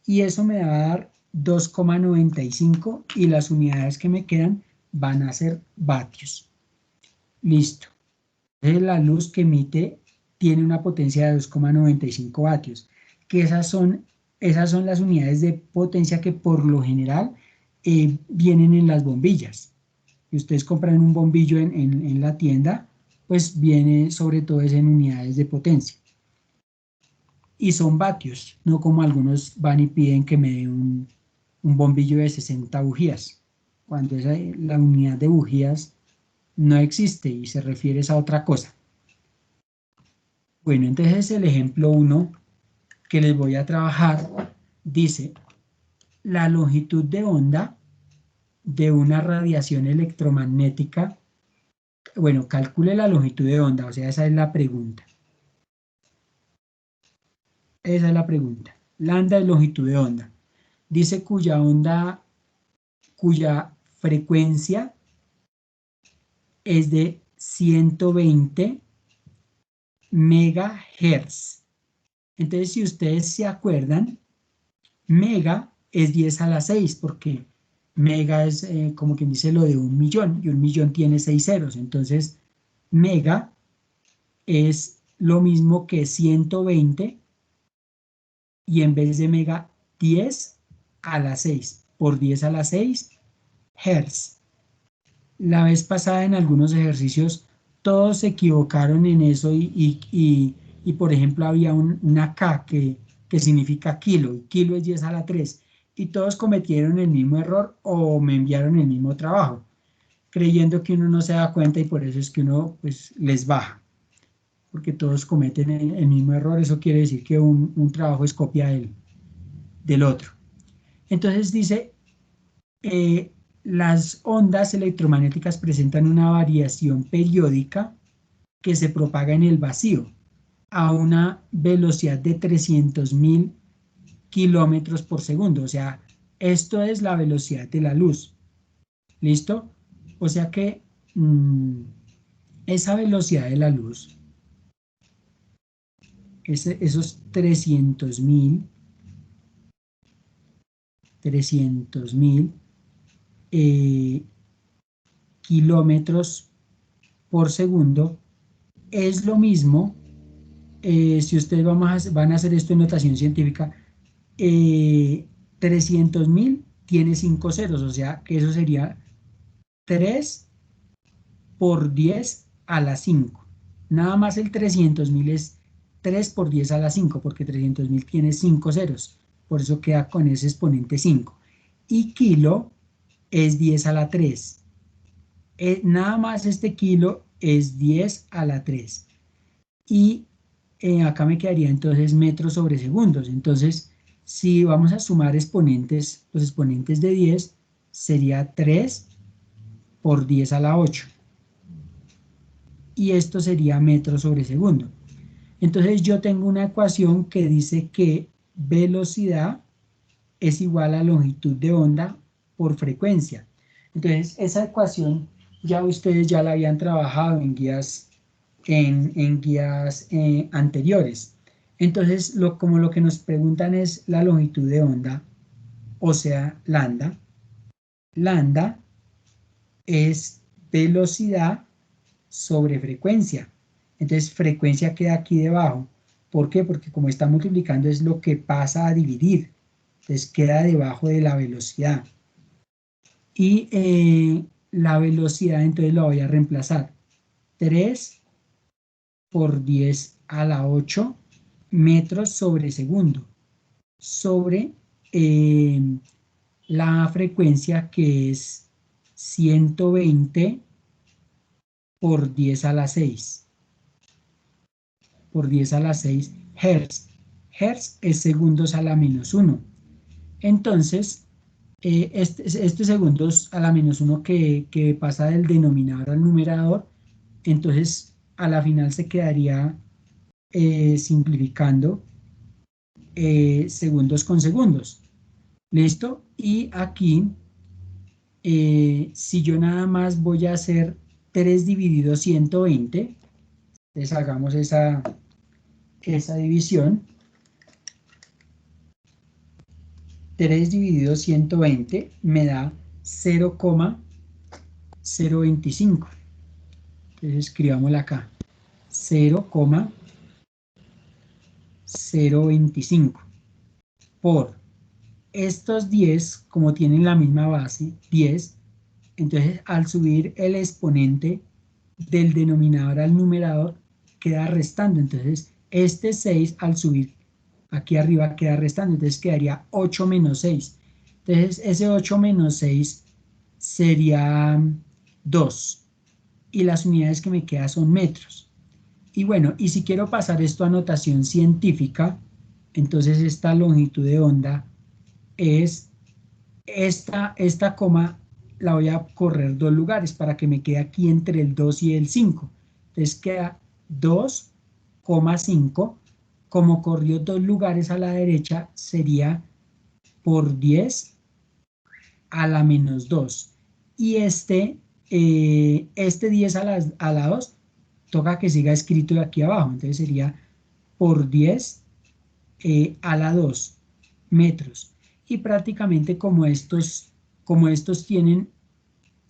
y eso me va a dar 2,95 y las unidades que me quedan van a ser vatios. Listo. Entonces la luz que emite tiene una potencia de 2,95 vatios, que esas son las unidades de potencia que por lo general vienen en las bombillas. Si ustedes compran un bombillo en la tienda, pues viene sobre todo es en unidades de potencia. Y son vatios, no como algunos van y piden que me dé un bombillo de 60 bujías, cuando la unidad de bujías no existe y se refiere a otra cosa. Bueno, entonces el ejemplo 1 que les voy a trabajar dice, la longitud de onda de una radiación electromagnética, bueno, calcule la longitud de onda, o sea, esa es la pregunta. Esa es la pregunta. Lambda es longitud de onda. Dice cuya frecuencia es de 120 megahertz. Entonces, si ustedes se acuerdan, mega es 10 a la 6, porque mega es como quien dice lo de 1 millón, y 1 millón tiene 6 ceros. Entonces, mega es lo mismo que 120, y en vez de mega, 10 a la 6, por 10 a la 6, hertz. La vez pasada en algunos ejercicios todos se equivocaron en eso y por ejemplo había una K que significa kilo, y kilo es 10 a la 3, y todos cometieron el mismo error o me enviaron el mismo trabajo, creyendo que uno no se da cuenta y por eso es que uno pues les baja, porque todos cometen el mismo error. Eso quiere decir que un trabajo es copia del otro. Entonces dice, las ondas electromagnéticas presentan una variación periódica que se propaga en el vacío a una velocidad de 300.000 kilómetros por segundo. O sea, esto es la velocidad de la luz. ¿Listo? O sea que esa velocidad de la luz, esos 300.000 kilómetros por segundo es lo mismo, si ustedes van a hacer esto en notación científica, 300.000 tiene 5 ceros, o sea que eso sería 3 por 10 a la 5. Nada más el 300.000 es 3 por 10 a la 5, porque 300.000 tiene 5 ceros, por eso queda con ese exponente 5. Y kilo es 10 a la 3. Nada más este kilo es 10 a la 3. Y acá me quedaría entonces metros sobre segundos. Entonces, si vamos a sumar exponentes, los exponentes de 10 sería 3 por 10 a la 8. Y esto sería metros sobre segundo. Entonces yo tengo una ecuación que dice que velocidad es igual a longitud de onda por frecuencia. Entonces esa ecuación ya ustedes ya la habían trabajado en guías, en guías anteriores. Entonces como lo que nos preguntan es la longitud de onda, o sea, lambda. Lambda es velocidad sobre frecuencia. Entonces frecuencia queda aquí debajo. ¿Por qué? Porque como está multiplicando es lo que pasa a dividir. Entonces queda debajo de la velocidad. Y la velocidad entonces la voy a reemplazar. 3 por 10 a la 8 metros sobre segundo. Sobre la frecuencia que es 120 por 10 a la 6. Por 10 a la 6 Hertz. Hertz es segundos a la menos 1. Entonces, Este segundos a la -1 que pasa del denominador al numerador, entonces a la final se quedaría simplificando segundos con segundos. ¿Listo? Y aquí, si yo nada más voy a hacer 3 dividido 120, entonces hagamos esa división. 3 dividido 120 me da 0,025. Entonces escribámosla acá. 0,025 por estos 10, como tienen la misma base, 10, entonces al subir el exponente del denominador al numerador queda restando, entonces este 6 al subir aquí arriba queda restando, entonces quedaría 8 menos 6, entonces ese 8 menos 6 sería 2 y las unidades que me quedan son metros. Y bueno, y si quiero pasar esto a notación científica, entonces esta longitud de onda es esta coma, la voy a correr 2 lugares para que me quede aquí entre el 2 y el 5. Entonces queda 2,5. Como corrió 2 lugares a la derecha, sería por 10 a la -2. Y este 10 a la 2 toca que siga escrito de aquí abajo. Entonces sería por 10 a la 2 metros. Y prácticamente como estos tienen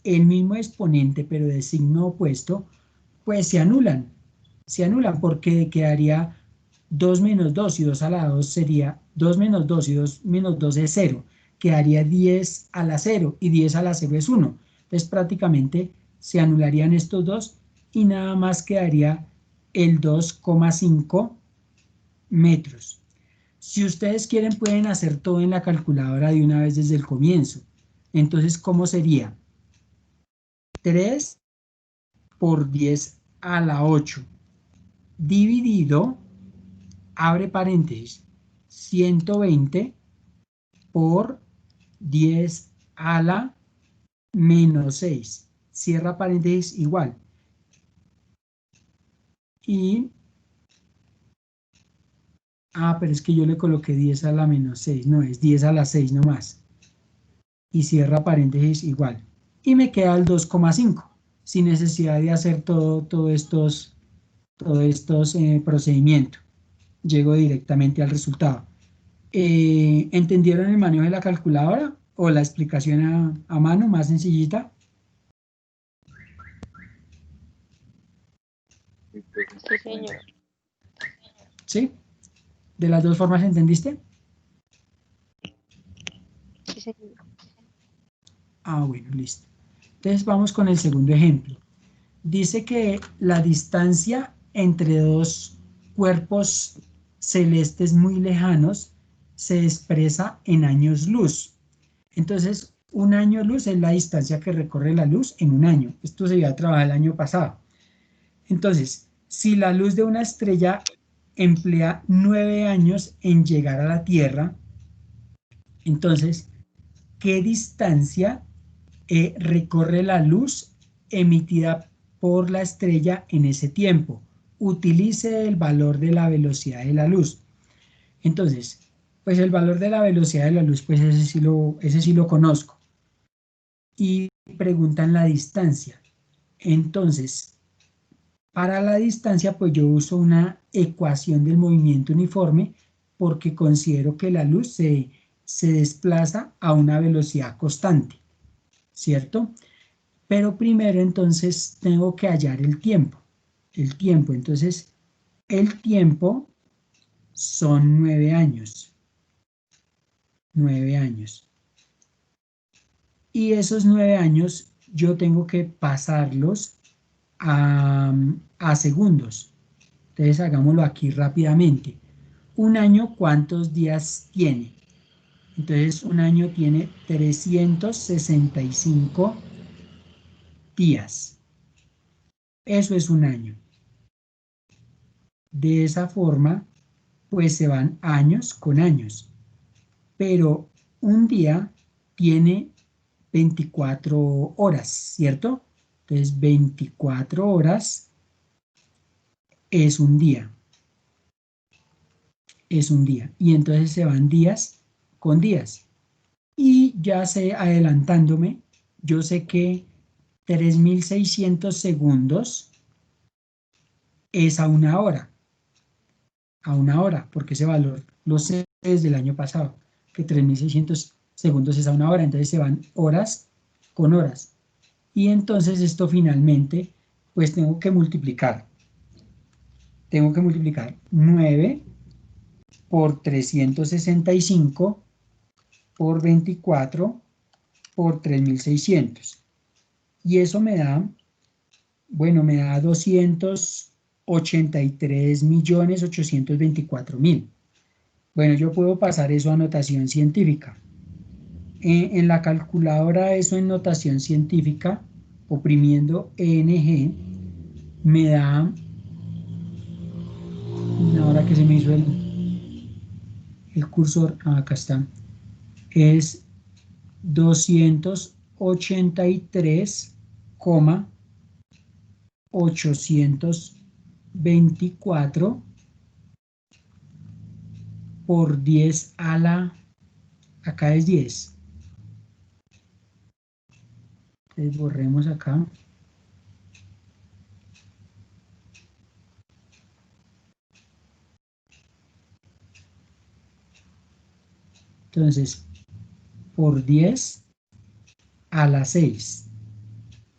el mismo exponente pero de signo opuesto, pues se anulan porque quedaría 2 menos 2 y 2 a la 2 sería 2 menos 2 y 2 menos 2 es 0, quedaría 10 a la 0 y 10 a la 0 es 1. Entonces prácticamente se anularían estos dos y nada más quedaría el 2,5 metros. Si ustedes quieren pueden hacer todo en la calculadora de una vez desde el comienzo. Entonces, ¿cómo sería? 3 por 10 a la 8 dividido, abre paréntesis, 120 por 10 a la -6. Cierra paréntesis igual. Y, pero es que yo le coloqué 10 a la -6, no, es 10 a la 6 nomás. Y cierra paréntesis igual. Y me queda el 2,5, sin necesidad de hacer todos estos procedimientos. Llego directamente al resultado. ¿Entendieron el manejo de la calculadora o la explicación a mano más sencillita? Sí, señor. ¿Sí? ¿De las dos formas entendiste? Sí, señor. Bueno, listo. Entonces vamos con el segundo ejemplo. Dice que la distancia entre dos cuerpos celestes muy lejanos se expresa en años luz. Entonces, un año luz es la distancia que recorre la luz en un año. Esto se iba a trabajar el año pasado. Entonces, si la luz de una estrella emplea 9 años en llegar a la Tierra, entonces, ¿qué distancia recorre la luz emitida por la estrella en ese tiempo? Utilice el valor de la velocidad de la luz. Entonces, pues el valor de la velocidad de la luz, pues ese sí lo conozco. Y preguntan la distancia. Entonces, para la distancia, pues yo uso una ecuación del movimiento uniforme porque considero que la luz se desplaza a una velocidad constante, ¿cierto? Pero primero entonces tengo que hallar el tiempo. El tiempo, entonces, el tiempo son 9 años. 9 años. Y esos 9 años yo tengo que pasarlos a segundos. Entonces hagámoslo aquí rápidamente. Un año, ¿cuántos días tiene? Entonces un año tiene 365 días. Eso es un año. De esa forma, pues se van años con años. Pero un día tiene 24 horas, ¿cierto? Entonces 24 horas es un día. Es un día. Y entonces se van días con días. Y ya sé, adelantándome, yo sé que 3600 segundos es a una hora. A una hora, porque ese valor lo sé desde el año pasado, que 3600 segundos es a una hora. Entonces se van horas con horas. Y entonces esto finalmente, pues tengo que multiplicar. Tengo que multiplicar 9 por 365 por 24 por 3600. Y eso me da, bueno, me da 283.824.000. Bueno, yo puedo pasar eso a notación científica. En la calculadora eso en notación científica, oprimiendo ENG, me da, ahora que se me hizo el cursor, acá está, es 283,824 por 10 a la, acá es 10. Entonces borremos acá. Entonces, por 10 a la 6.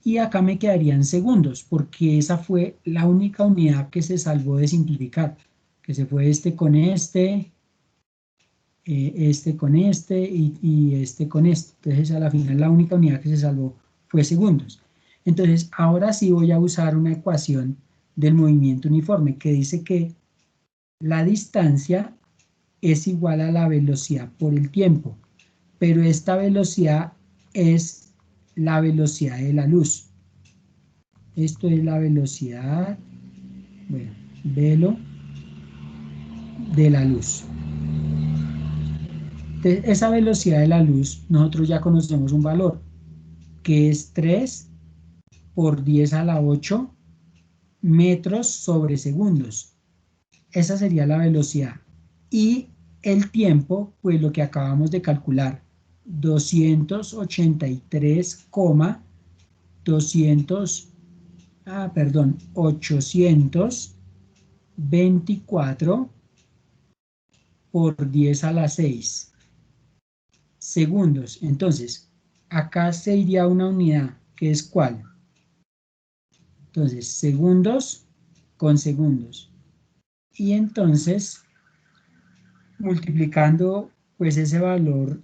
Y acá me quedarían segundos, porque esa fue la única unidad que se salvó de simplificar, que se fue este con este con este y este con este. Entonces a la final la única unidad que se salvó fue segundos. Entonces ahora sí voy a usar una ecuación del movimiento uniforme que dice que la distancia es igual a la velocidad por el tiempo, pero esta velocidad es la velocidad de la luz. Esto es la velocidad, bueno, velo de la luz. Entonces, esa velocidad de la luz, nosotros ya conocemos un valor, que es 3 por 10 a la 8 metros sobre segundos. Esa sería la velocidad. Y el tiempo, pues lo que acabamos de calcular, 824 por 10 a la 6 segundos. Entonces, acá se iría una unidad, que es ¿cuál? Entonces, segundos con segundos. Y entonces, multiplicando pues ese valor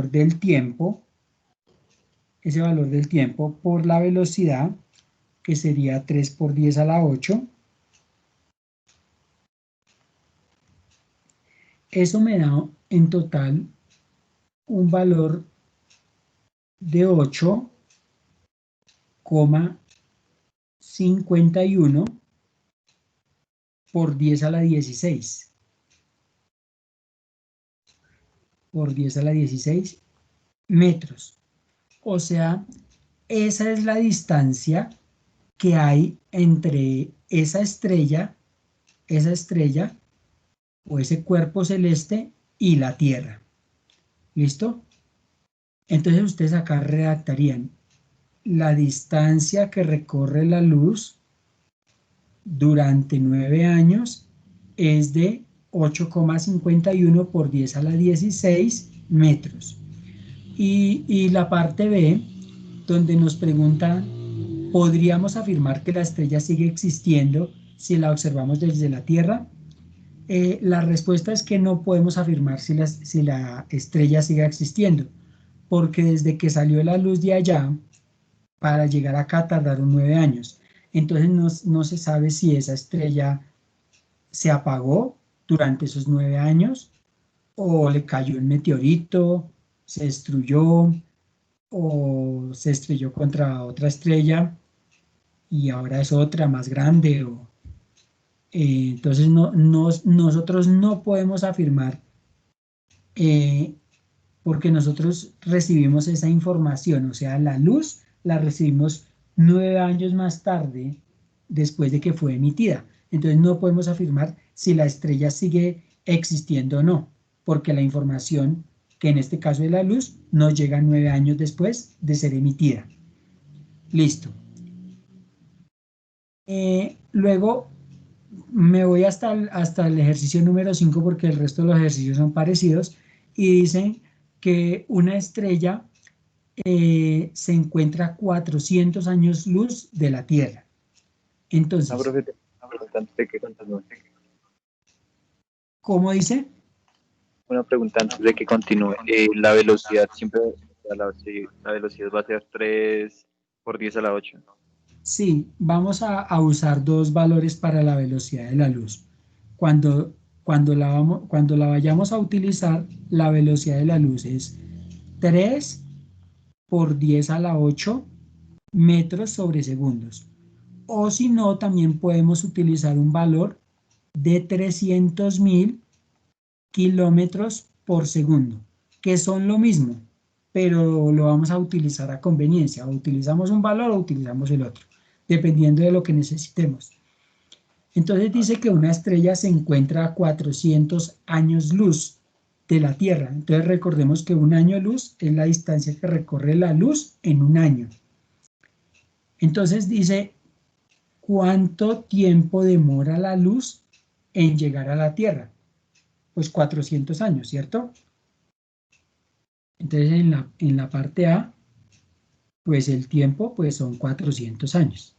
del tiempo, por la velocidad, que sería 3 por 10 a la 8, eso me da en total un valor de 8,51 por 10 a la 16. Por 10 a la 16 metros. O sea, esa es la distancia que hay entre esa estrella o ese cuerpo celeste y la Tierra. ¿Listo? Entonces ustedes acá redactarían la distancia que recorre la luz durante 9 años es de 8,51 por 10 a la 16 metros. Y la parte B, donde nos pregunta, ¿podríamos afirmar que la estrella sigue existiendo si la observamos desde la Tierra? La respuesta es que no podemos afirmar si la estrella sigue existiendo, porque desde que salió la luz de allá, para llegar acá tardaron 9 años. Entonces no se sabe si esa estrella se apagó durante esos 9 años, o le cayó un meteorito, se destruyó, o se estrelló contra otra estrella y ahora es otra más grande. Entonces nosotros no podemos afirmar porque nosotros recibimos esa información, o sea, la luz la recibimos 9 años más tarde después de que fue emitida. Entonces no podemos afirmar si la estrella sigue existiendo o no, porque la información, que en este caso es la luz, nos llega 9 años después de ser emitida. Listo. Luego me voy hasta el ejercicio número 5 porque el resto de los ejercicios son parecidos y dicen que una estrella se encuentra a 400 años luz de la Tierra. Entonces, una pregunta antes de que continúe. ¿cómo dice? Una pregunta antes de que continúe. La velocidad siempre, la velocidad va a ser 3 por 10 a la 8. Sí, vamos a usar dos valores para la velocidad de la luz. Cuando la vayamos a utilizar, la velocidad de la luz es 3 por 10 a la 8 metros sobre segundos. O si no, también podemos utilizar un valor de 300.000 kilómetros por segundo, que son lo mismo, pero lo vamos a utilizar a conveniencia. O utilizamos un valor o utilizamos el otro, dependiendo de lo que necesitemos. Entonces dice que una estrella se encuentra a 400 años luz de la Tierra. Entonces recordemos que un año luz es la distancia que recorre la luz en un año. Entonces dice, ¿cuánto tiempo demora la luz en llegar a la Tierra? Pues 400 años, ¿cierto? Entonces en la parte A, pues el tiempo pues son 400 años.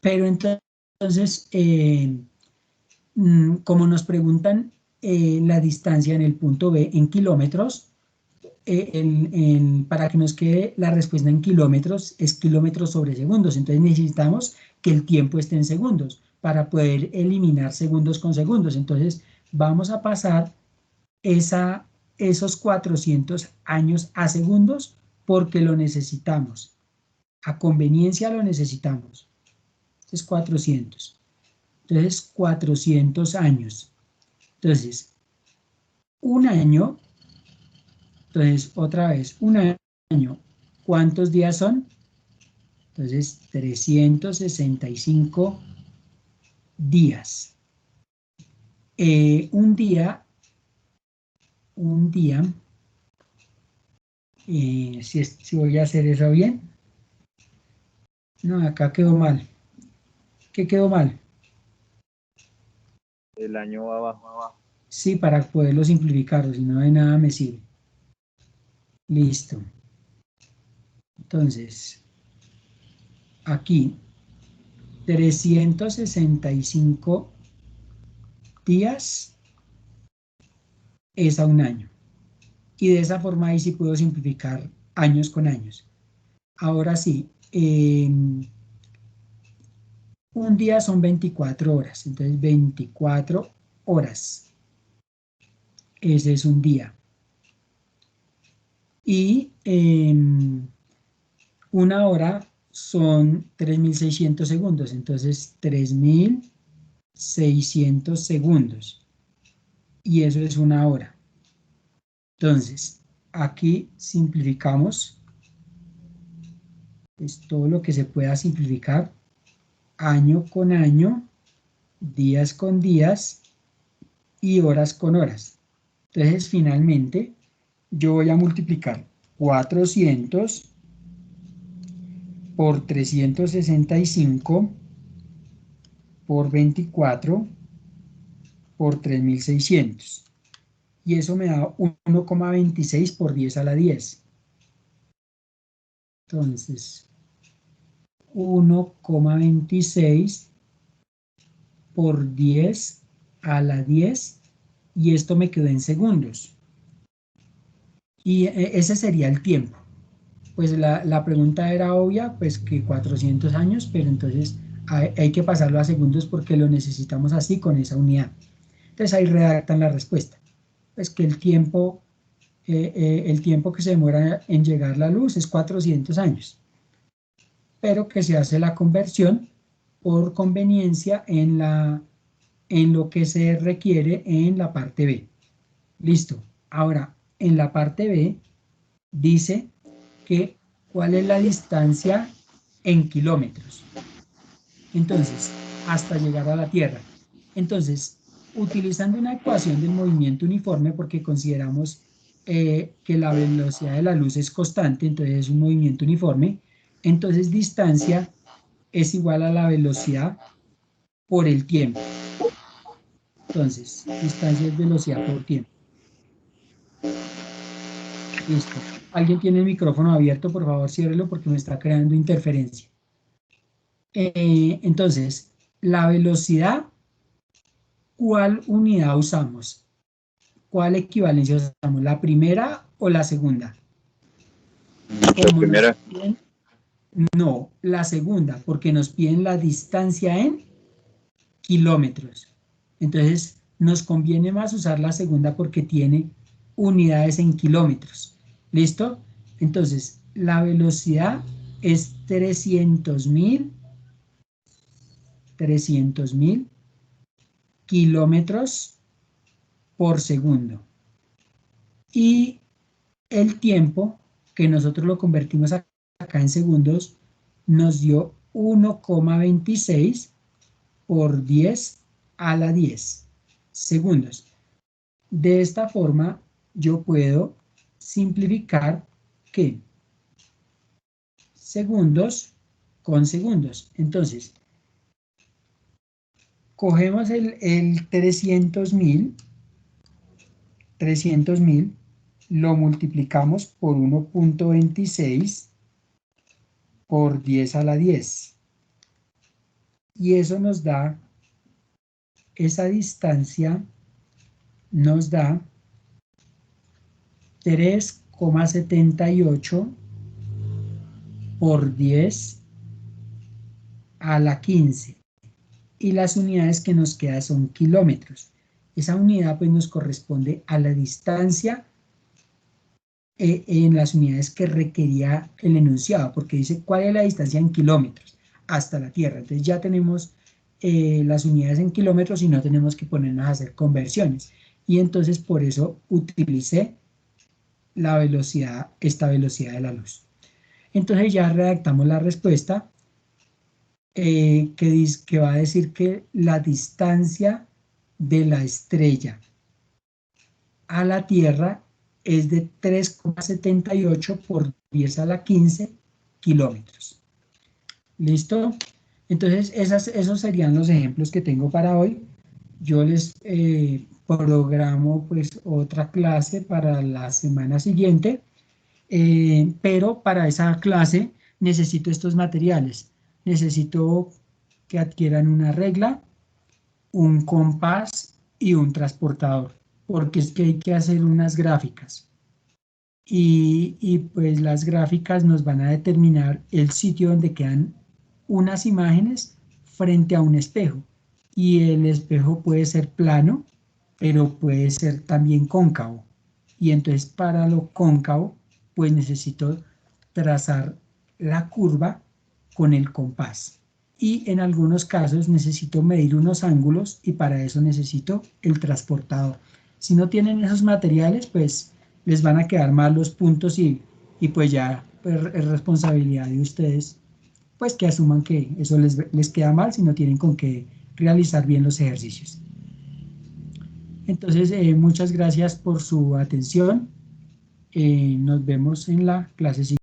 Pero entonces, como nos preguntan la distancia en el punto B en kilómetros, para que nos quede la respuesta en kilómetros, es kilómetros sobre segundos. Entonces necesitamos que el tiempo esté en segundos para poder eliminar segundos con segundos. Entonces vamos a pasar esos 400 años a segundos porque lo necesitamos. A conveniencia lo necesitamos. Es 400. Entonces 400 años. Entonces, un año. Entonces, otra vez, un año, ¿cuántos días son? Entonces, 365 días. Un día, si voy a hacer eso bien. No, acá quedó mal. ¿Qué quedó mal? El año va abajo. Sí, para poderlo simplificar, si no de nada me sirve. Listo. Entonces, aquí, 365 días es a un año. Y de esa forma ahí sí puedo simplificar años con años. Ahora sí, un día son 24 horas, entonces 24 horas. Ese es un día. Y una hora son 3.600 segundos, entonces 3.600 segundos. Y eso es una hora. Entonces, aquí simplificamos pues, todo lo que se pueda simplificar, año con año, días con días y horas con horas. Entonces, finalmente, yo voy a multiplicar 400 por 365 por 24 por 3.600. Y eso me da 1,26 por 10 a la 10. Entonces, 1,26 por 10 a la 10. Y esto me quedó en segundos. Y ese sería el tiempo. Pues la pregunta era obvia, pues que 400 años, pero entonces hay que pasarlo a segundos porque lo necesitamos así con esa unidad. Entonces ahí redactan la respuesta. Pues que el tiempo que se demora en llegar la luz es 400 años, pero que se hace la conversión por conveniencia en la en lo que se requiere en la parte B. Listo. Ahora, en la parte B dice que cuál es la distancia en kilómetros. Entonces, hasta llegar a la Tierra. Entonces, utilizando una ecuación del movimiento uniforme, porque consideramos que la velocidad de la luz es constante, entonces es un movimiento uniforme, entonces distancia es igual a la velocidad por el tiempo. Entonces, distancia es velocidad por tiempo. Listo. ¿Alguien tiene el micrófono abierto? Por favor, ciérrelo porque me está creando interferencia. Entonces, la velocidad, ¿cuál unidad usamos? ¿Cuál equivalencia usamos? ¿La primera o la segunda? La primera. No, la segunda, porque nos piden la distancia en kilómetros. Entonces, nos conviene más usar la segunda porque tiene unidades en kilómetros. ¿Listo? Entonces, la velocidad es 300.000 kilómetros por segundo. Y el tiempo, que nosotros lo convertimos acá en segundos, nos dio 1,26 por 10 a la 10 segundos. De esta forma, yo puedo simplificar que segundos con segundos. Entonces, cogemos el 300.000, lo multiplicamos por 1,26 por 10 a la 10. Y eso nos da, esa distancia nos da 3,78 por 10 a la 15. Y las unidades que nos quedan son kilómetros. Esa unidad pues nos corresponde a la distancia en las unidades que requería el enunciado, porque dice cuál es la distancia en kilómetros hasta la Tierra. Entonces ya tenemos las unidades en kilómetros y no tenemos que ponernos a hacer conversiones. Y entonces por eso utilicé la velocidad, esta velocidad de la luz. Entonces ya redactamos la respuesta que va a decir que la distancia de la estrella a la Tierra es de 3,78 por 10 a la 15 kilómetros. ¿Listo? Entonces esos serían los ejemplos que tengo para hoy. Yo les programo pues otra clase para la semana siguiente, pero para esa clase necesito estos materiales. Necesito que adquieran una regla, un compás y un transportador, porque es que hay que hacer unas gráficas. Y pues las gráficas nos van a determinar el sitio donde quedan unas imágenes frente a un espejo. Y el espejo puede ser plano, pero puede ser también cóncavo. Y entonces para lo cóncavo, pues necesito trazar la curva con el compás. Y en algunos casos necesito medir unos ángulos y para eso necesito el transportador. Si no tienen esos materiales, pues les van a quedar mal los puntos y pues ya es responsabilidad de ustedes, pues que asuman que eso les queda mal si no tienen con qué realizar bien los ejercicios. Entonces, muchas gracias por su atención. Nos vemos en la clase siguiente.